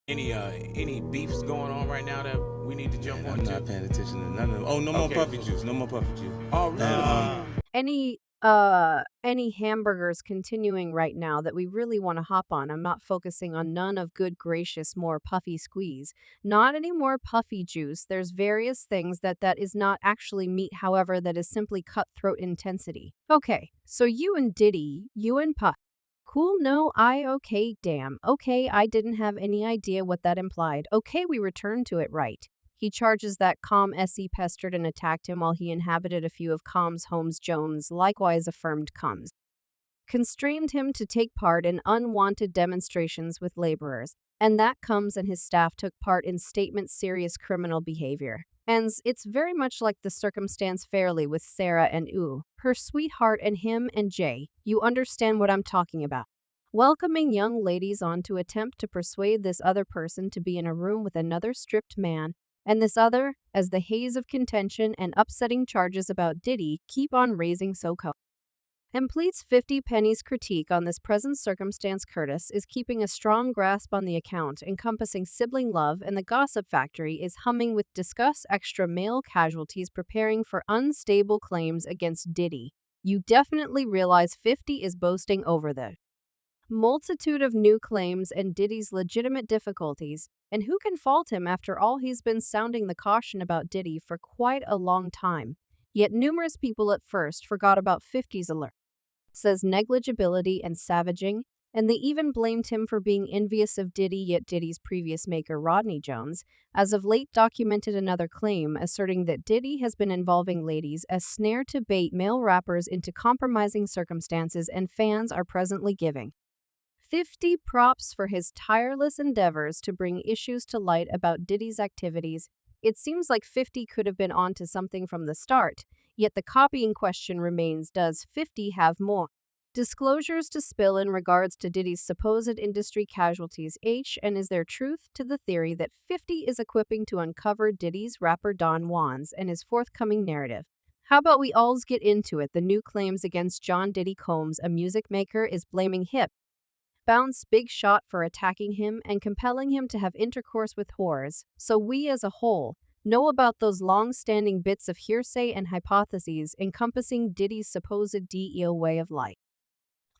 Any beefs going on right now that we need to jump Man, on I'm to? not paying attention to none of them. Oh, no more Okay, puffy cool. juice. No more puffy juice. Oh, really? And Any hamburgers continuing right now that we really want to hop on. I'm not focusing on none of good gracious more puffy squeeze. Not any more puffy juice. There's various things that is not actually meat, however, that is simply cutthroat intensity. Okay, so you and Diddy, you and Puff. Cool, no, okay, damn. Okay, I didn't have any idea what that implied. Okay, we returned to it right. He charges that Calm S.E. pestered and attacked him while he inhabited a few of Calm's homes. Jones likewise affirmed Combs constrained him to take part in unwanted demonstrations with laborers, and that Combs and his staff took part in statement serious criminal behavior. And it's very much like the circumstance fairly with Sarah and her sweetheart, and him and Jay. You understand what I'm talking about. Welcoming young ladies on to attempt to persuade this other person to be in a room with another stripped man, and this other, as the haze of contention and upsetting charges about Diddy keep on raising so completes 50 pennies critique on this present circumstance. Curtis is keeping a strong grasp on the account encompassing sibling love, and the gossip factory is humming with discuss extra male casualties preparing for unstable claims against Diddy. You definitely realize 50 is boasting over the multitude of new claims and Diddy's legitimate difficulties, and who can fault him after all? He's been sounding the caution about Diddy for quite a long time. Yet numerous people at first forgot about 50's alert, says negligibility and savaging, and they even blamed him for being envious of Diddy. Yet Diddy's previous maker Rodney Jones, as of late, documented another claim asserting that Diddy has been involving ladies as snare to bait male rappers into compromising circumstances, and fans are presently giving 50 props for his tireless endeavors to bring issues to light about Diddy's activities. It seems like 50 could have been onto something from the start, yet the copying question remains, does 50 have more disclosures to spill in regards to Diddy's supposed industry casualties? And is there truth to the theory that 50 is equipping to uncover Diddy's rapper Don Juan's and his forthcoming narrative? How about we alls get into it? The new claims against John Diddy Combs, a music maker, is blaming Hip Bounce Big Shot for attacking him and compelling him to have intercourse with whores. So we as a whole know about those long-standing bits of hearsay and hypotheses encompassing Diddy's supposed DEO way of life.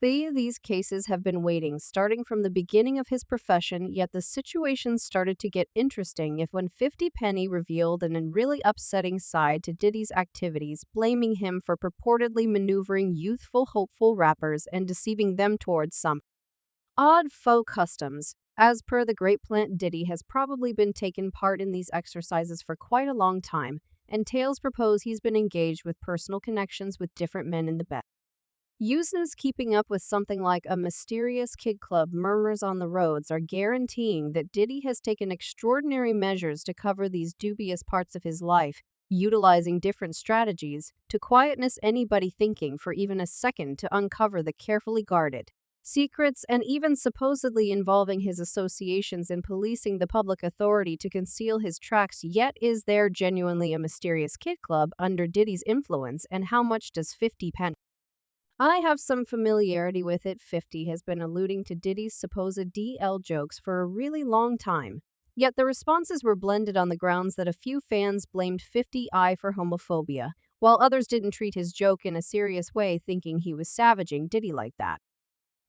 These cases have been waiting starting from the beginning of his profession, yet the situation started to get interesting when 50 Penny revealed an really upsetting side to Diddy's activities, blaming him for purportedly maneuvering youthful, hopeful rappers and deceiving them towards some odd faux customs. As per the great plant, Diddy has probably been taking part in these exercises for quite a long time, and tales propose he's been engaged with personal connections with different men in the bed. Uses keeping up with something like a mysterious kid club. Murmurs on the roads are guaranteeing that Diddy has taken extraordinary measures to cover these dubious parts of his life, utilizing different strategies to quietness anybody thinking for even a second to uncover the carefully guarded secrets, and even supposedly involving his associations in policing the public authority to conceal his tracks. Yet is there genuinely a mysterious kid club under Diddy's influence, and how much does 50 pen? I have some familiarity with it. 50 has been alluding to Diddy's supposed DL jokes for a really long time. Yet the responses were blended on the grounds that a few fans blamed 50 for homophobia, while others didn't treat his joke in a serious way, thinking he was savaging Diddy like that.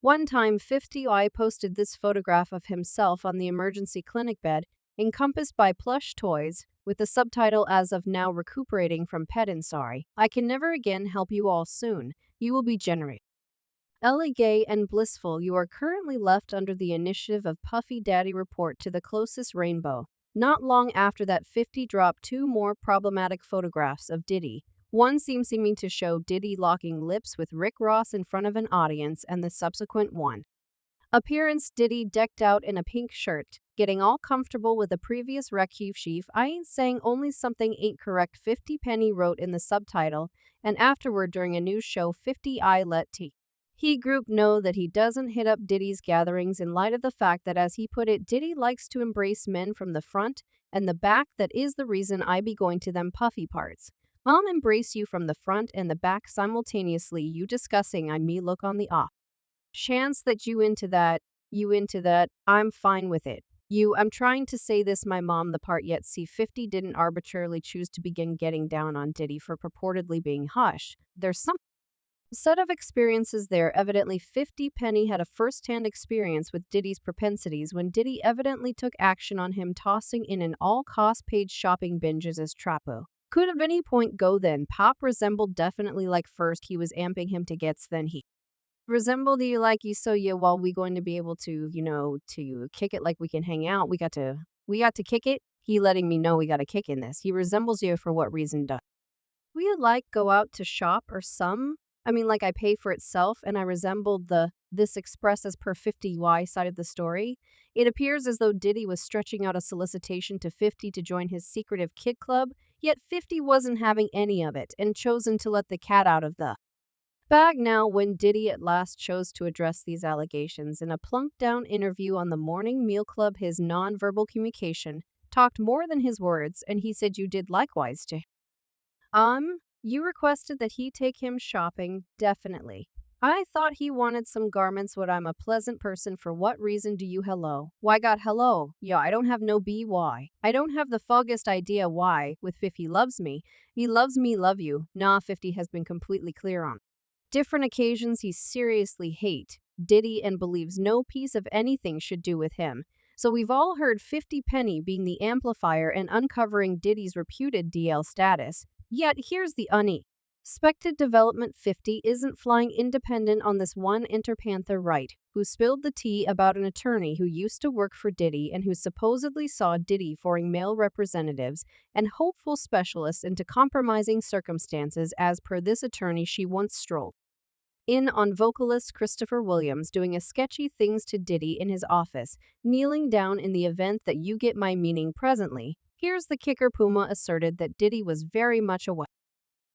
One time, 50 posted this photograph of himself on the emergency clinic bed, encompassed by plush toys, with the subtitle, "As of now recuperating from sorry. I can never again help you all soon. You will be generate. Gay and blissful, you are currently left under the initiative of Puffy Daddy report to the closest rainbow." Not long after that, 50 dropped two more problematic photographs of Diddy. One seeming to show Diddy locking lips with Rick Ross in front of an audience, and the subsequent one appearance Diddy decked out in a pink shirt, getting all comfortable with a previous receive chief. "I ain't saying only something ain't correct," 50 Penny wrote in the subtitle, and afterward during a news show, 50 let he group know that he doesn't hit up Diddy's gatherings in light of the fact that, as he put it, Diddy likes to embrace men from the front and the back. "That is the reason I be going to them puffy parts. I'll embrace you from the front and the back simultaneously. You discussing I me look on the off chance that you into that, I'm fine with it." I'm trying to say this my mom the part yet see 50 didn't arbitrarily choose to begin getting down on Diddy for purportedly being hush. There's some set of experiences there. Evidently 50 Penny had a first-hand experience with Diddy's propensities when Diddy evidently took action on him tossing in an all-cost paid shopping binges as trapo. Could at any point go then. Pop resembled definitely like first he was amping him to gets then he resembled you like you so you while we going to be able to to kick it like we can hang out we got to kick it he letting me know we got to kick in this he resembles you for what reason does we like go out to shop or some I mean like I pay for itself and I resembled the this express as per 50y side of the story. It appears as though Diddy was stretching out a solicitation to 50 to join his secretive kid club, yet 50 wasn't having any of it and chosen to let the cat out of the bag now when Diddy at last chose to address these allegations in a plunked-down interview on the Morning Meal Club. His non-verbal communication talked more than his words, and he said you did likewise to you requested that he take him shopping, definitely. I thought he wanted some garments what I'm a pleasant person for what reason do you hello? Why got hello? Yeah, I don't have no why. I don't have the foggiest idea why, with 50 loves me. He loves me love you. Nah, 50 has been completely clear on different occasions he seriously hate Diddy and believes no piece of anything should do with him. So we've all heard 50 Penny being the amplifier and uncovering Diddy's reputed DL status. Yet here's the unexpected development. 50 isn't flying independent on this one Interpanther right, who spilled the tea about an attorney who used to work for Diddy and who supposedly saw Diddy forcing male representatives and hopeful specialists into compromising circumstances. As per this attorney, she once strolled in on vocalist Christopher Williams doing a sketchy things to Diddy in his office, kneeling down in the event that you get my meaning presently. Here's the kicker. Puma asserted that Diddy was very much aware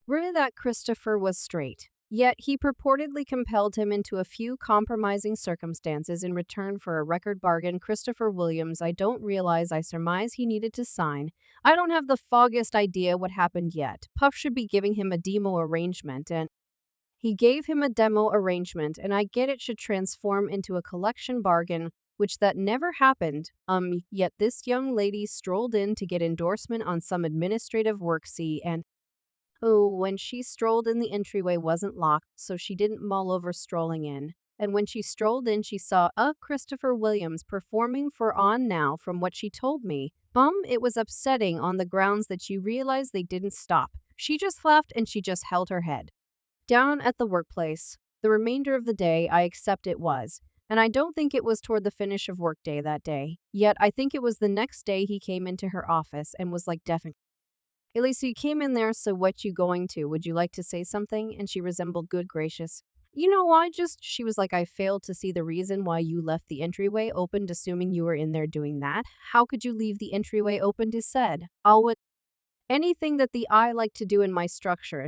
that Christopher was straight. Yet he purportedly compelled him into a few compromising circumstances in return for a record bargain. Christopher Williams, I don't realize I surmise he needed to sign. I don't have the foggiest idea what happened yet. Puff should be giving him a demo arrangement and he gave him a demo arrangement and I get it should transform into a collection bargain, which that never happened. Yet this young lady strolled in to get endorsement on some administrative work and when she strolled in the entryway wasn't locked, so she didn't mull over strolling in. And when she strolled in, she saw Christopher Williams performing for On Now. From what she told me, it was upsetting on the grounds that she realized they didn't stop. She just laughed and she just held her head down at the workplace. The remainder of the day, I accept it was. And I don't think it was toward the finish of workday that day. Yet I think it was the next day he came into her office and was like definitely. Elisa, you came in there, so what you going to? Would you like to say something? And she resembled good gracious. She was like, I failed to see the reason why you left the entryway opened, assuming you were in there doing that. How could you leave the entryway opened? He said, anything that the I like to do in my structure.